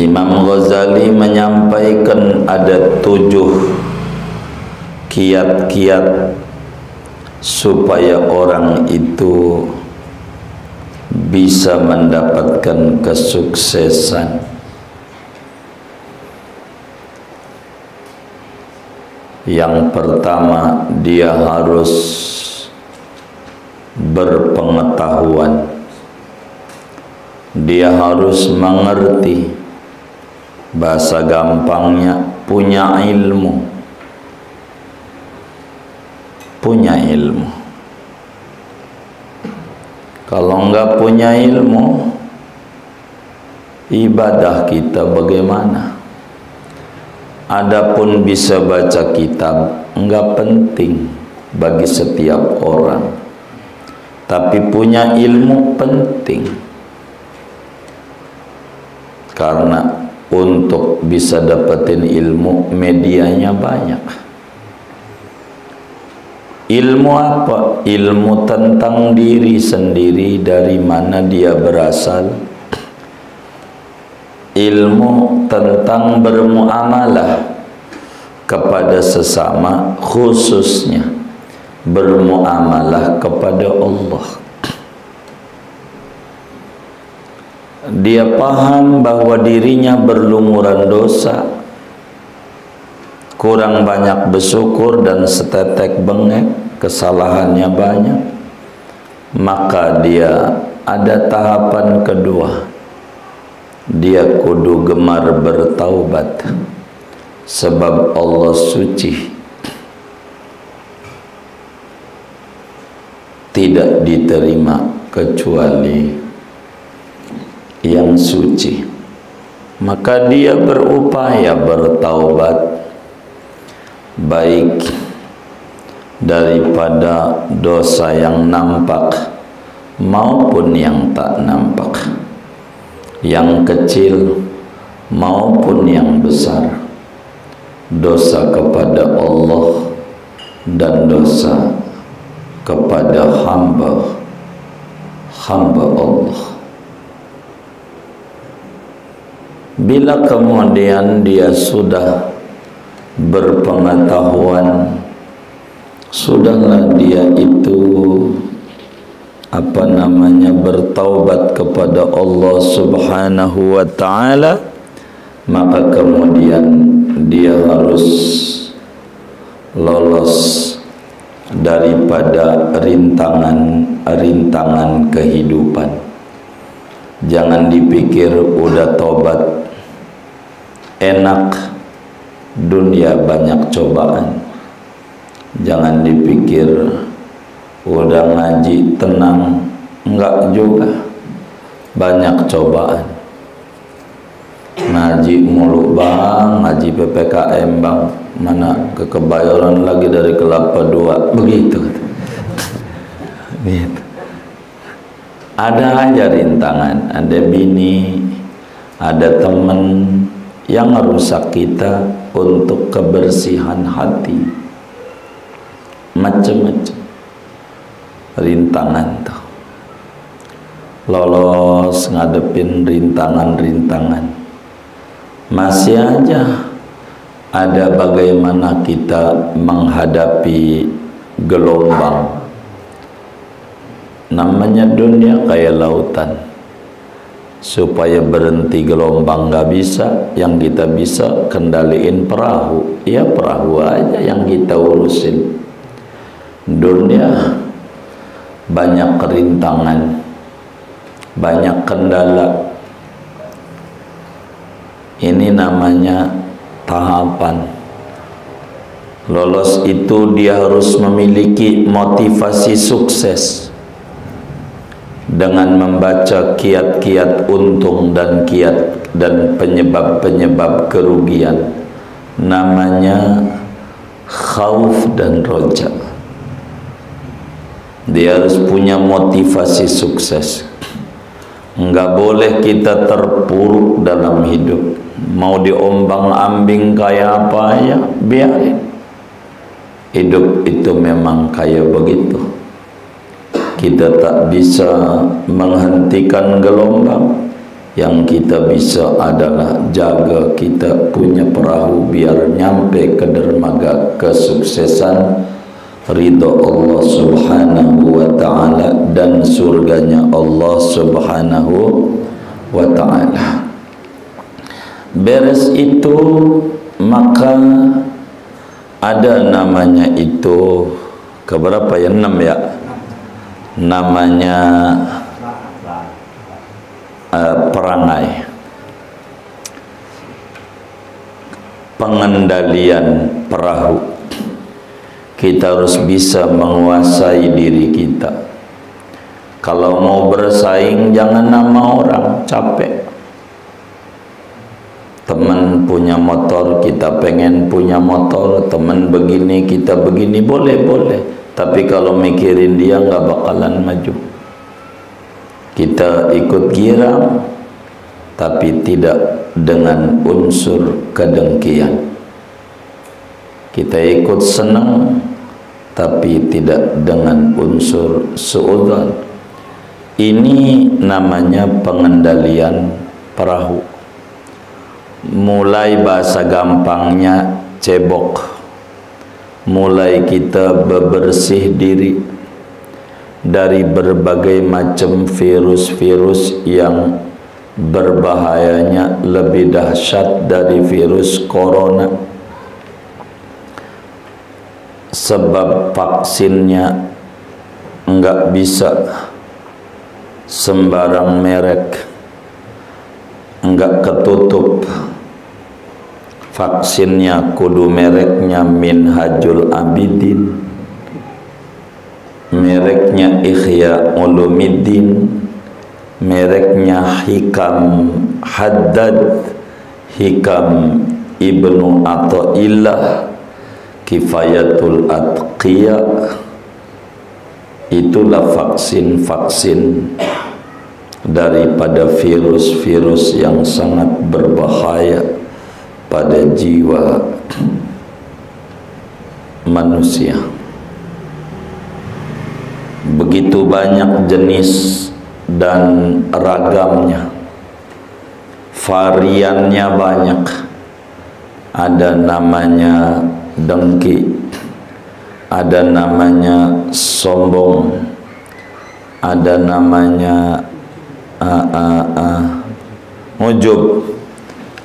Imam Ghazali menyampaikan ada 7 kiat-kiat supaya orang itu bisa mendapatkan kesuksesan. Yang pertama, dia harus berpengetahuan. Dia harus mengerti, bahasa gampangnya punya ilmu. Punya ilmu. Kalau enggak punya ilmu, ibadah kita bagaimana? Adapun bisa baca kitab enggak penting bagi setiap orang, tapi punya ilmu penting. Karena untuk bisa dapetin ilmu, medianya banyak. Ilmu apa? Ilmu tentang diri sendiri, dari mana dia berasal. Ilmu tentang bermuamalah kepada sesama, khususnya bermuamalah kepada Allah. Dia paham bahwa dirinya berlumuran dosa, kurang banyak bersyukur dan setetek bengek, kesalahannya banyak. Maka dia ada tahapan kedua. Dia kudu gemar bertaubat, sebab Allah suci, tidak diterima kecuali yang suci. Maka dia berupaya bertaubat, baik daripada dosa yang nampak maupun yang tak nampak, yang kecil maupun yang besar, dosa kepada Allah dan dosa kepada hamba Allah. Bila kemudian dia sudah berpengetahuan, sudahlah dia itu bertaubat kepada Allah Subhanahu wa ta'ala, maka kemudian dia harus lolos daripada rintangan kehidupan. Jangan dipikir udah tobat enak, dunia banyak cobaan. Jangan dipikir udah ngaji tenang, enggak juga, banyak cobaan. Ngaji mulu bang, ngaji PPKM bang, mana ke Kebayoran lagi dari Kelapa Dua, begitu. Gitu. Ada aja rintangan, ada bini, ada teman yang merusak kita untuk kebersihan hati. Macam-macam rintangan tuh. Lolos ngadepin rintangan-rintangan. Masih aja ada bagaimana kita menghadapi gelombang. Namanya dunia kayak lautan. Supaya berhenti gelombang nggak bisa, yang kita bisa kendaliin perahu. Ya perahu aja yang kita urusin. Dunia banyak rintangan, banyak kendala. Ini namanya tahapan. Lolos itu dia harus memiliki motivasi sukses dengan membaca kiat-kiat untung dan kiat dan penyebab-penyebab kerugian. Namanya khauf dan roja. Dia harus punya motivasi sukses. Enggak boleh kita terpuruk dalam hidup. Mau diombang-ambing kayak apa ya, biarin. Hidup itu memang kayak begitu. Kita tak bisa menghentikan gelombang, Yang kita bisa adalah jaga kita punya perahu biar nyampe ke dermaga kesuksesan, ridho Allah Subhanahu wa ta'ala dan surganya Allah Subhanahu wa ta'ala. Beres itu maka ada namanya itu keberapa ya? 6 ya. Namanya perangai, pengendalian perahu. Kita harus bisa menguasai diri kita. Kalau mau bersaing jangan nama orang, capek. Teman punya motor, kita pengen punya motor. Teman begini, kita begini, boleh. Tapi kalau mikirin dia nggak bakalan maju. Kita ikut girang, tapi tidak dengan unsur kedengkian. Kita ikut senang, tapi tidak dengan unsur suudzon. Ini namanya pengendalian perahu. Mulai bahasa gampangnya cebok. Mulai kita bebersih diri dari berbagai macam virus-virus yang berbahayanya lebih dahsyat dari virus corona. Sebab vaksinnya enggak bisa sembarang merek, enggak ketutup. Vaksinnya kudu mereknya Minhajul Abidin, mereknya Ihya Ulumuddin, mereknya Hikam Haddad, Hikam Ibnu Athaillah, Kifayatul Atqiya. Itulah vaksin-vaksin daripada virus-virus yang sangat berbahaya pada jiwa manusia. Begitu banyak jenis dan ragamnya, variannya banyak. Ada namanya dengki, ada namanya sombong, ada namanya ujub,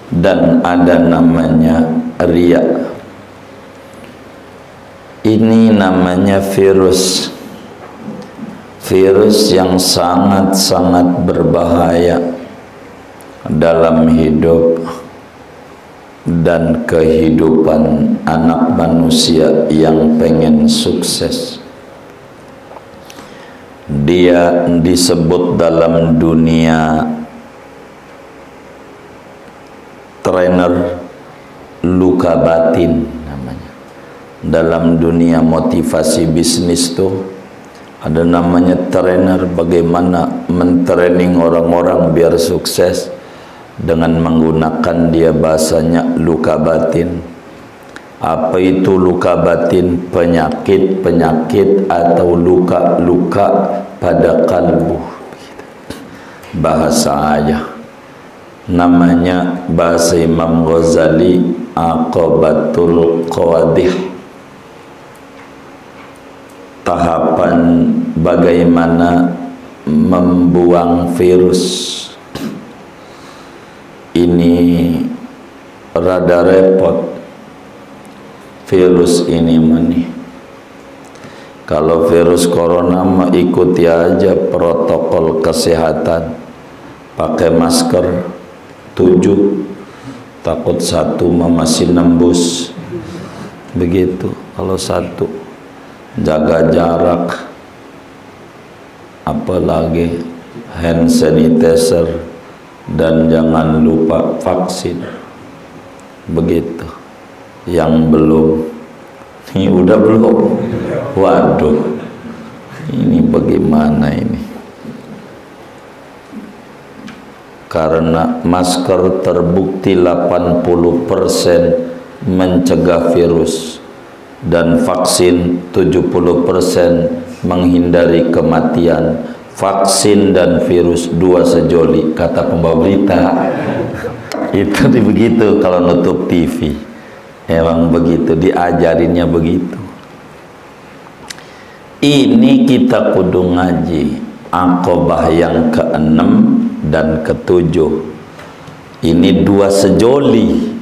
dan ada namanya riya. Ini namanya virus yang sangat-sangat berbahaya dalam hidup dan kehidupan anak manusia yang pengen sukses. Dia disebut dalam dunia trainer luka batin namanya. Dalam dunia motivasi bisnis tuh ada namanya trainer, bagaimana mentraining orang-orang biar sukses dengan menggunakan dia bahasanya luka batin. Apa itu luka batin? Penyakit-penyakit atau luka-luka pada kalbu. Bahasa aja. Namanya bahasa Imam Ghazali Aqabatul Qawadih. Tahapan bagaimana membuang virus. Ini rada repot. Virus ini mani. Kalau virus corona mah ikuti aja protokol kesehatan. Pakai masker 7. Takut satu mah masih nembus. Begitu. Kalau satu jaga jarak, apalagi hand sanitizer, dan jangan lupa vaksin. Begitu. Yang belum, ini udah belum? Waduh, ini bagaimana ini? Karena masker terbukti 80% mencegah virus dan vaksin 70% menghindari kematian. vaksin dan virus dua sejoli, kata pembawa berita. Itu begitu kalau nutup TV. Emang begitu, diajarinnya begitu. Ini kita kudu ngaji Aqobah yang ke-6 dan ke-7. Ini dua sejoli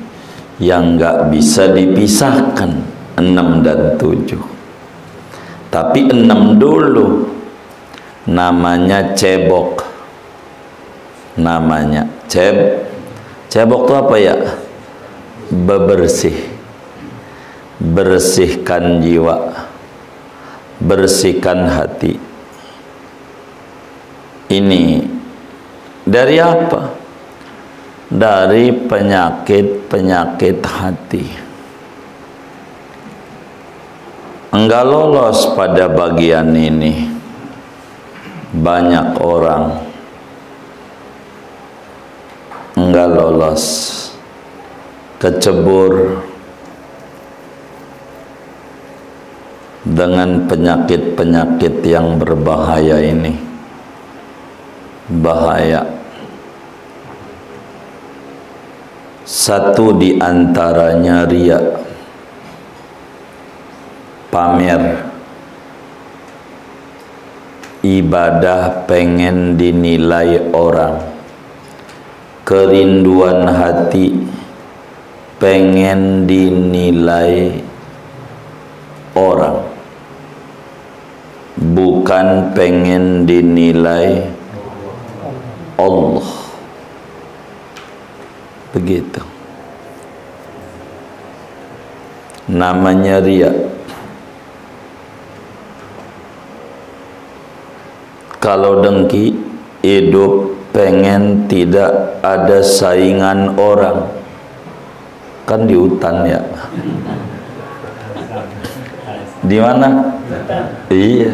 yang nggak bisa dipisahkan, 6 dan 7. Tapi 6 dulu, namanya cebok. Namanya cebok itu apa ya? Bebersih, bersihkan jiwa, bersihkan hati. Ini dari apa? Dari penyakit-penyakit hati. Enggak lolos pada bagian ini. Banyak orang enggak lolos, kecebur dengan penyakit-penyakit yang berbahaya ini. Bahaya. Satu di antaranya riya, pamer. Ibadah pengen dinilai orang, kerinduan hati pengen dinilai orang, bukan pengen dinilai Allah. Begitu namanya riya. Kalau dengki, hidup pengen tidak ada saingan orang. Kan di hutan ya. Di mana? Iya.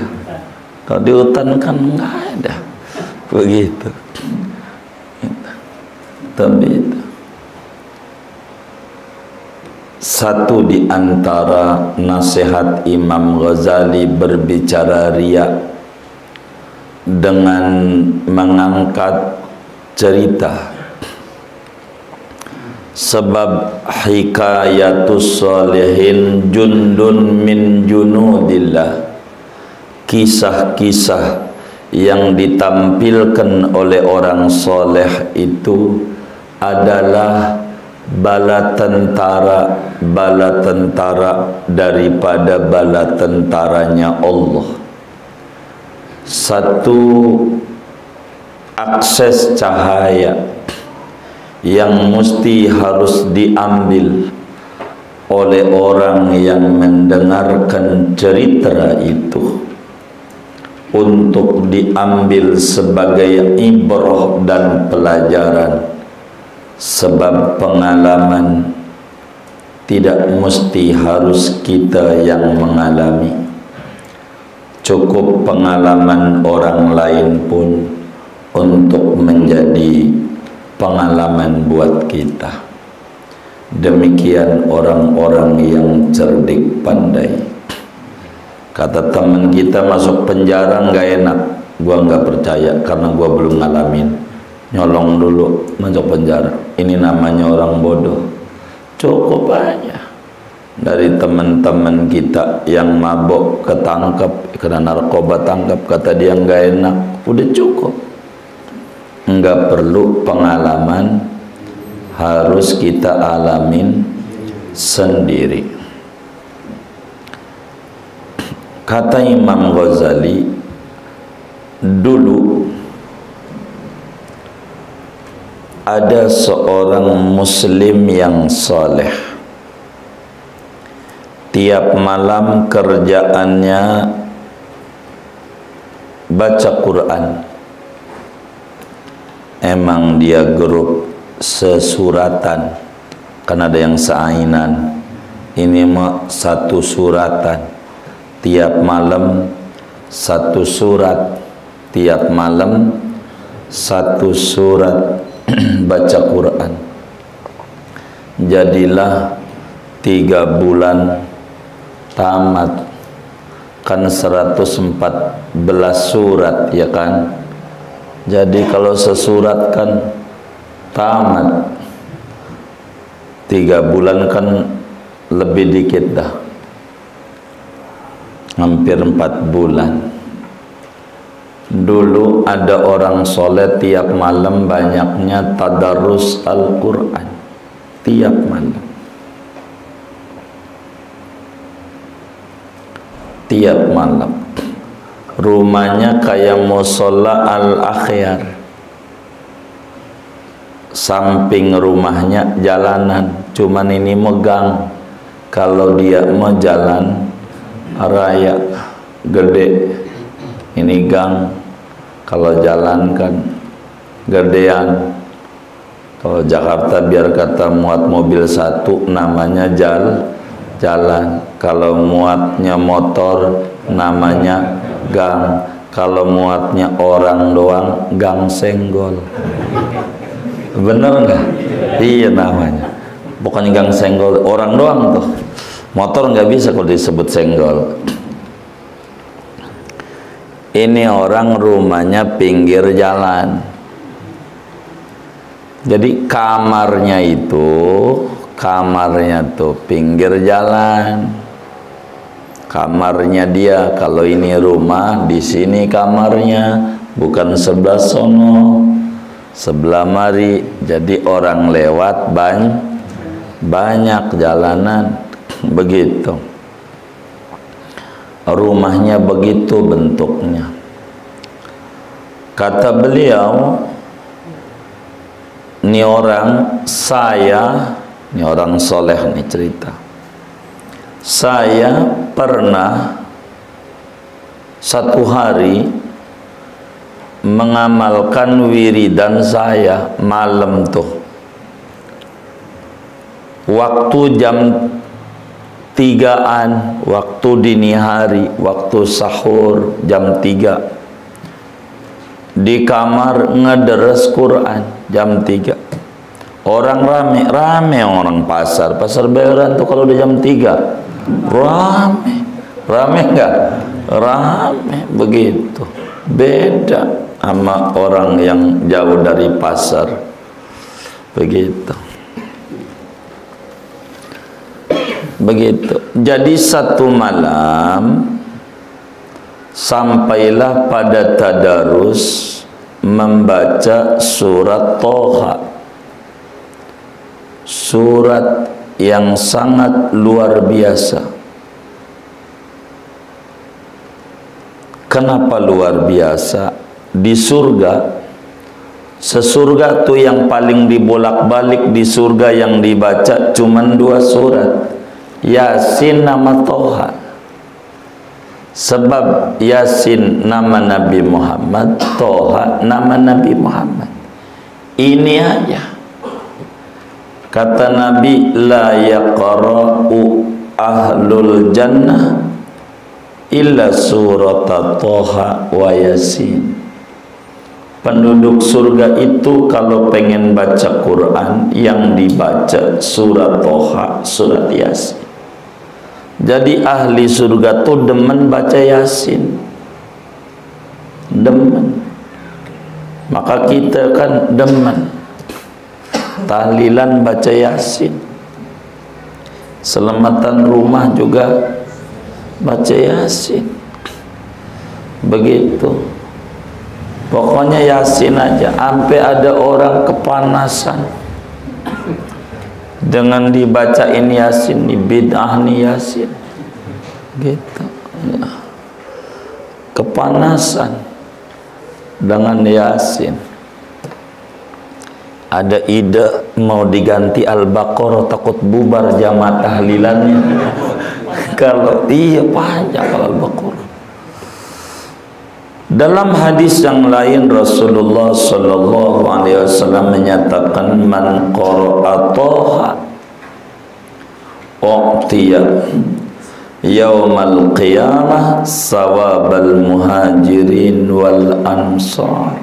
Kalau di hutan kan nggak ada. Begitu. Tapi itu. Satu di antara nasihat Imam Ghazali berbicara riya dengan mengangkat cerita. Sebab hikayatus sholihin jundun min junudillah. Kisah-kisah yang ditampilkan oleh orang soleh itu adalah bala tentara daripada bala tentaranya Allah. Satu akses cahaya yang mesti harus diambil oleh orang yang mendengarkan cerita itu untuk diambil sebagai ibrah dan pelajaran. Sebab pengalaman tidak mesti harus kita yang mengalami. Cukup pengalaman orang lain pun untuk menjadi pengalaman buat kita. Demikian orang-orang yang cerdik pandai. Kata teman kita masuk penjara nggak enak. Gua nggak percaya karena gua belum ngalamin. Nyolong dulu masuk penjara. Ini namanya orang bodoh. Cukup aja. Dari teman-teman kita yang mabok ketangkap kena narkoba, tangkap, kata dia nggak enak, udah cukup. Nggak perlu pengalaman, harus kita alamin sendiri. Kata Imam Ghazali, dulu ada seorang muslim yang saleh. Tiap malam kerjaannya baca Quran. Emang dia grup sesuratan, kan ada yang seainan. Ini mah satu suratan. Tiap malam satu surat. Tiap malam satu surat baca Quran. Jadilah 3 bulan tamat kan 114 surat ya kan. Jadi kalau sesurat kan tamat 3 bulan kan lebih dikit dah, hampir 4 bulan. Dulu ada orang soleh tiap malam banyaknya tadarus Al-Quran tiap malam, tiap malam. Rumahnya kayak musola Al-Akhyar, samping rumahnya jalanan, cuman ini megang. Kalau dia mau jalan raya gede, ini gang. Kalau jalan kan gedean. Kalau Jakarta biar kata muat mobil satu namanya jalan. Kalau muatnya motor namanya gang. Kalau muatnya orang doang gang senggol. Bener nggak? Iya namanya. Bukan gang senggol, orang doang tuh. Motor nggak bisa kalau disebut senggol. Ini orang rumahnya pinggir jalan. Jadi kamarnya tuh pinggir jalan. Kamarnya dia, kalau ini rumah, di sini kamarnya, bukan sebelah sono, sebelah mari. Jadi orang lewat banyak jalanan begitu. Rumahnya begitu bentuknya. Kata beliau, ini orang soleh nih cerita. Saya pernah satu hari mengamalkan wiridan saya malam tuh. Waktu jam 3-an, waktu dini hari, waktu sahur jam 3. Di kamar ngederes Quran jam 3. Orang rame orang pasar bayaran tuh kalau udah jam 3 rame enggak? Rame begitu. Beda sama orang yang jauh dari pasar begitu. Jadi satu malam sampailah pada tadarus membaca surat Toha, surat yang sangat luar biasa. Kenapa luar biasa? Di surga, sesurga tuh yang paling dibolak-balik di surga yang dibaca cuman 2 surat, Yasin nama Toha. Sebab Yasin nama Nabi Muhammad, Toha nama Nabi Muhammad. Ini aja kata Nabi, la yaqra'u ahlul jannah illa surat Toha wa Yasin. Penduduk surga itu kalau pengen baca Quran yang dibaca surat Toha, surat Yasin. Jadi ahli surga tuh demen baca Yasin, demen. Maka kita kan demen tahlilan baca Yasin, selamatan rumah juga baca Yasin, begitu. Pokoknya Yasin aja. Sampai ada orang kepanasan dengan dibacain Yasin, nih bid'ah nih Yasin gitu ya. Kepanasan dengan Yasin. Ada ide mau diganti Al-Baqarah, takut bubar jamaah tahlilannya. Kalau iya panjang kalau Al-Baqarah. Dalam hadis yang lain Rasulullah sallallahu alaihi wasallam menyatakan, man qara'a Toha u'tiya yaumal qiyamah sawabal muhajirin wal ansar.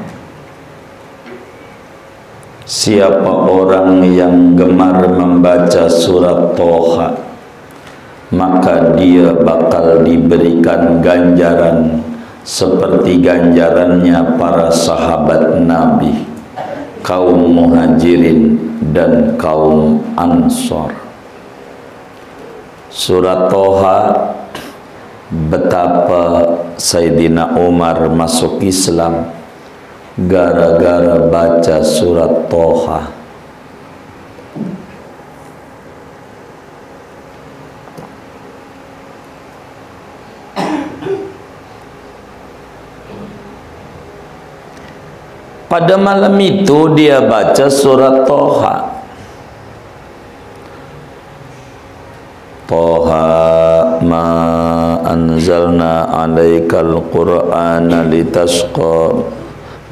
Siapa orang yang gemar membaca surat Toha, maka dia bakal diberikan ganjaran seperti ganjarannya para sahabat Nabi, kaum Muhajirin dan kaum Ansor. Surat Toha, betapa Sayyidina Umar masuk Islam gara-gara baca surat Toha. Pada malam itu dia baca surat Toha. Toha ma anzalna alaikal qur'ana litasqa,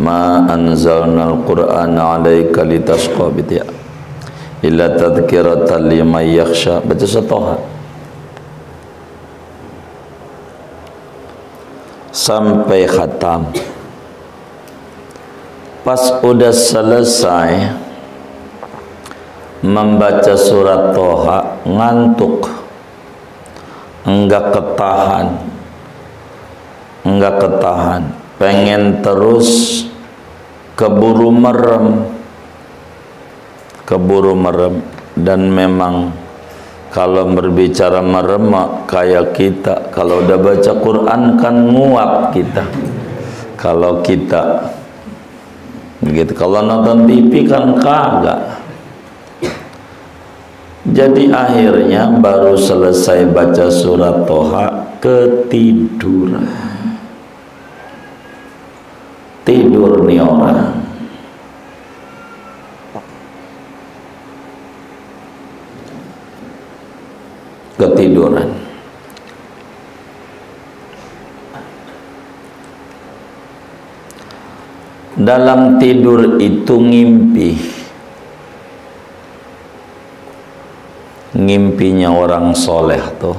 ma anzalna al-qur'ana alaika litasqa bitia illa tadhkiratan liman yakhsha. Baca surat Toha sampai khatam. Pas udah selesai membaca surat Toha, ngantuk, enggak ketahan, pengen terus, keburu merem. Dan memang kalau berbicara merem kayak kita, kalau udah baca Quran kan nguap kita. Kalau kita begitu, kalau nonton TV kan kagak. Jadi akhirnya baru selesai baca surat Toha ketiduran. Tidur nih orang. Ketiduran. Dalam tidur itu ngimpinya orang soleh tuh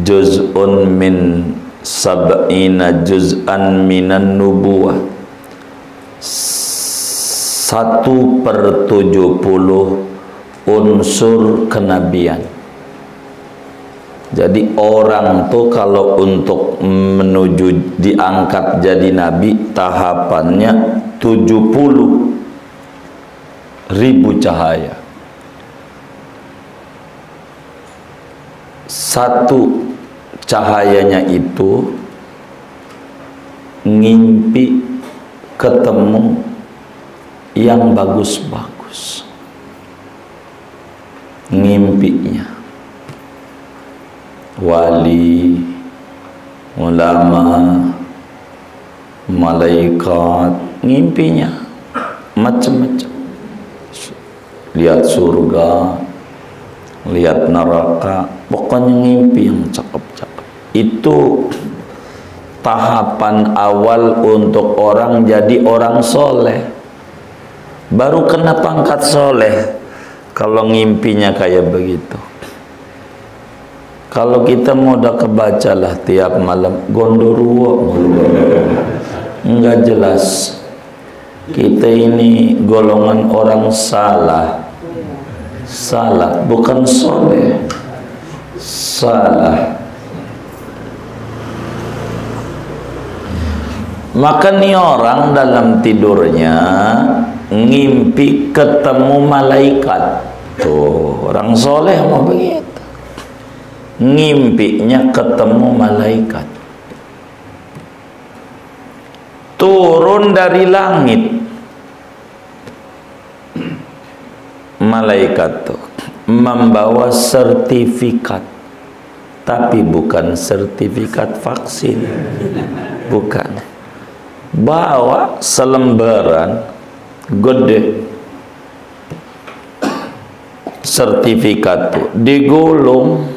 juz'un min sab'ina juz'an minan nubuwah, 1/70 unsur kenabian. Jadi orang tuh kalau untuk menuju diangkat jadi nabi, tahapannya 70.000 cahaya. Satu cahayanya itu ngimpi ketemu yang bagus-bagus. Ngimpinya wali, ulama, malaikat, ngimpinya macam-macam. Lihat surga, lihat neraka, pokoknya ngimpi yang cakep-cakep. Itu tahapan awal untuk orang jadi orang soleh. Baru kena pangkat soleh kalau ngimpinya kayak begitu. Kalau kita mau udah kebacalah tiap malam gondoruo, enggak jelas. Kita ini golongan orang salah, bukan soleh, salah. Maka nih orang dalam tidurnya ngimpi ketemu malaikat. Tuh orang soleh mau begitu. Ngimpinya ketemu malaikat turun dari langit. Malaikat tuh membawa sertifikat, tapi bukan sertifikat vaksin, bukan. Bawa selembaran gede sertifikat tuh, digulung,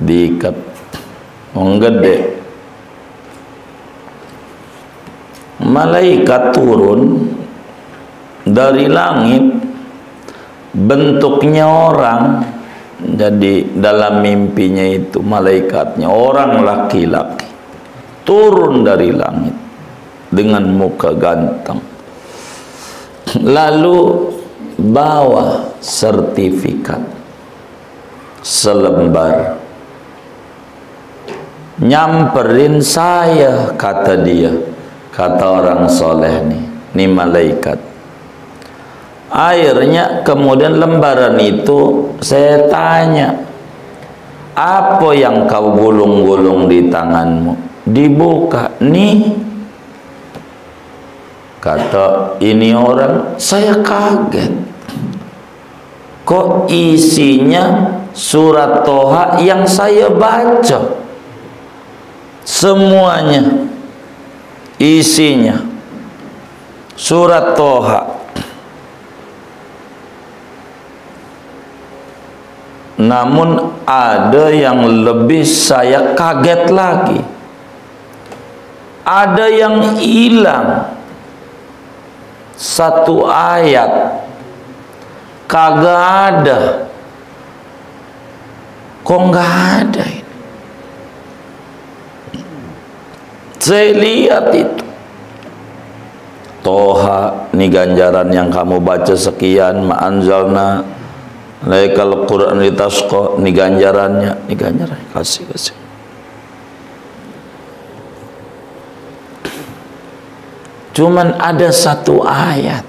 diikat, gede. Malaikat turun dari langit, bentuknya orang. Jadi dalam mimpinya itu malaikatnya orang laki-laki turun dari langit dengan muka ganteng, lalu bawa sertifikat. selembar. Nyamperin saya, kata dia, kata orang soleh nih malaikat. Akhirnya kemudian lembaran itu saya tanya, apa yang kau gulung-gulung di tanganmu? Dibuka, nih. Kata ini orang, saya kaget. Kok isinya surat Toha yang saya baca? Semuanya isinya surat Toha. Namun ada yang lebih saya kaget lagi. Ada yang hilang satu ayat, kagak ada. Kok nggak ada ini? Saya lihat itu Toha, ini ganjaran yang kamu baca sekian, ma'anzalna laikal Quran litasqa, ini ganjarannya, kasih. Cuman ada satu ayat,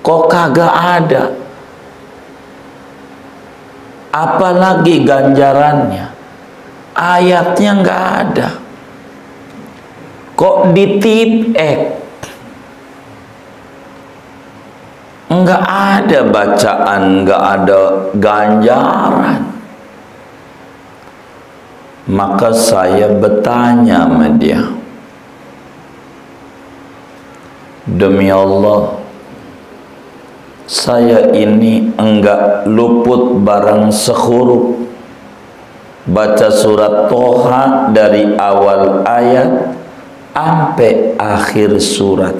kok kagak ada. Apalagi ganjarannya, ayatnya nggak ada. Kok ditipek, nggak ada bacaan, nggak ada ganjaran. Maka saya bertanya sama dia, demi Allah, saya ini enggak luput barang sehuruf baca surat Toha dari awal ayat sampai akhir surat.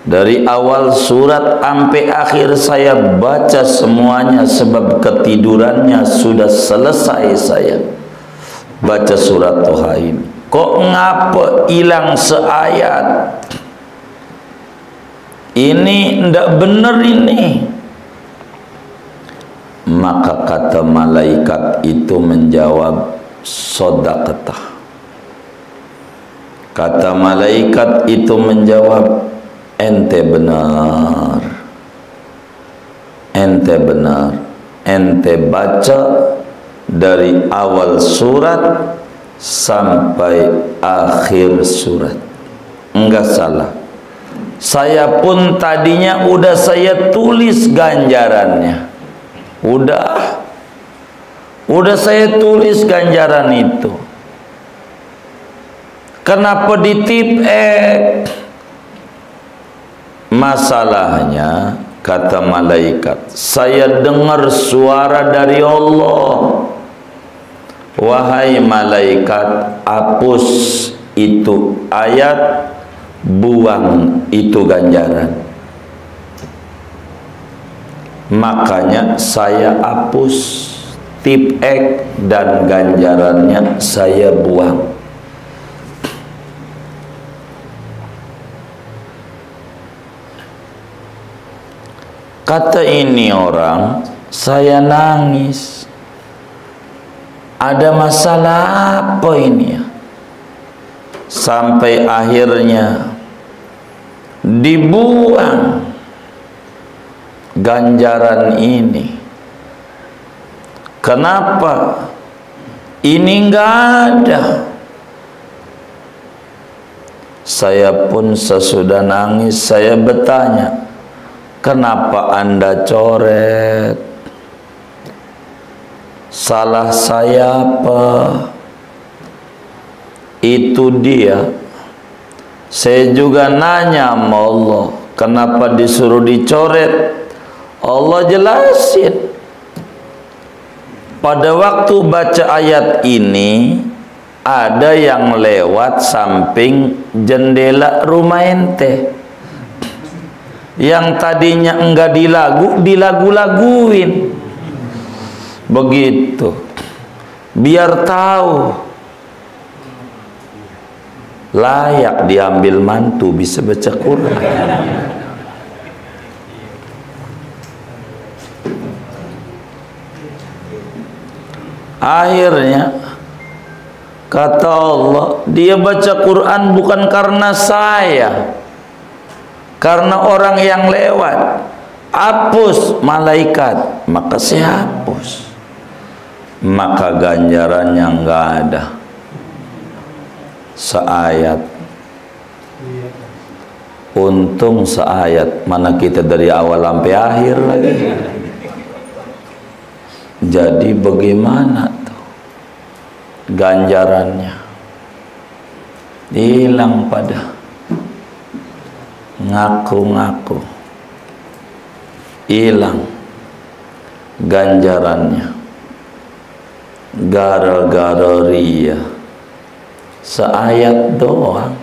Dari awal surat sampai akhir saya baca semuanya, sebab ketidurannya sudah selesai saya baca surat Toha ini. Kok ngapa hilang seayat? Ini ndak bener ini. Maka kata malaikat itu menjawab, sodaqatah. Kata malaikat itu menjawab, ente benar. Ente benar. Ente baca dari awal surat sampai akhir surat. Enggak salah. Saya pun tadinya udah saya tulis ganjarannya. Udah saya tulis ganjaran itu. Kenapa ditipek? Masalahnya, kata malaikat, saya dengar suara dari Allah. Wahai malaikat, hapus itu ayat, buang itu ganjaran. Makanya saya hapus, tipek, dan ganjarannya saya buang. Kata ini orang, saya nangis. Ada masalah apa ini ya? Sampai akhirnya dibuang ganjaran ini. Kenapa? Ini enggak ada. Saya pun sesudah nangis, saya bertanya, kenapa Anda coret? Salah saya apa? Itu dia. Saya juga nanya sama Allah, kenapa disuruh dicoret? Allah jelasin. Pada waktu baca ayat ini, ada yang lewat samping jendela rumah ente. Yang tadinya enggak dilagu-laguin. Begitu. Biar tahu layak diambil mantu, bisa baca Quran. Akhirnya kata Allah, dia baca Quran bukan karena saya, karena orang yang lewat. Hapus malaikat, maka saya hapus, maka ganjarannya nggak ada. Seayat, untung seayat, mana kita dari awal sampai akhir lagi. Jadi bagaimana tuh ganjarannya? Hilang pada ngaku-ngaku, hilang ganjarannya gara-gara ria. Seayat doang,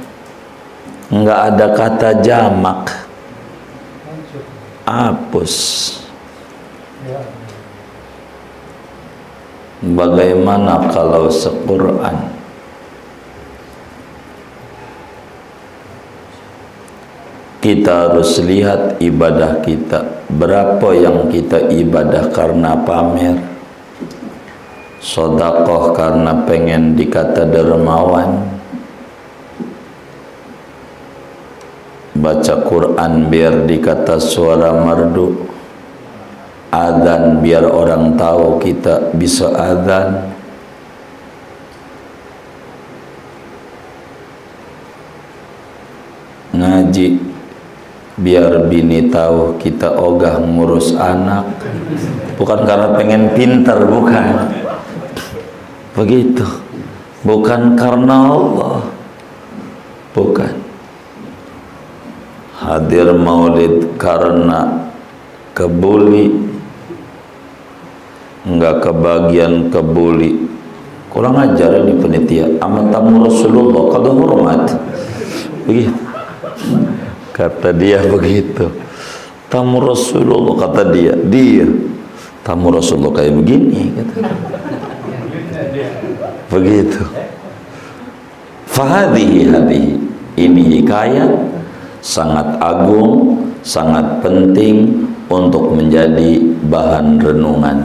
nggak ada kata jamak, hapus. Bagaimana kalau se-Quran? Kita harus lihat ibadah kita, berapa yang kita ibadah karena pamer, sedekah karena pengen dikata dermawan, baca Quran biar dikata suara merdu, adzan biar orang tahu kita bisa adzan, ngaji biar bini tahu kita ogah ngurus anak, bukan karena pengen pintar, bukan begitu, bukan karena Allah, bukan. Hadir maulid karena kebuli, enggak kebagian kebuli, kurang ajar ini penitia. Amat tamu Rasulullah kagak hormat, begitu kata dia. Begitu tamu Rasulullah, kata dia tamu Rasulullah kayak begini, kata. Begitu. Fahadihi ini hikayat sangat agung, sangat penting untuk menjadi bahan renungan.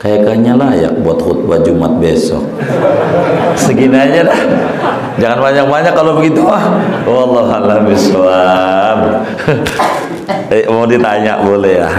Kayaknya layak buat khutbah Jumat besok. Segini aja dah. Jangan banyak-banyak kalau begitu. Wallahu a'lam bishawab. Mau ditanya boleh ya?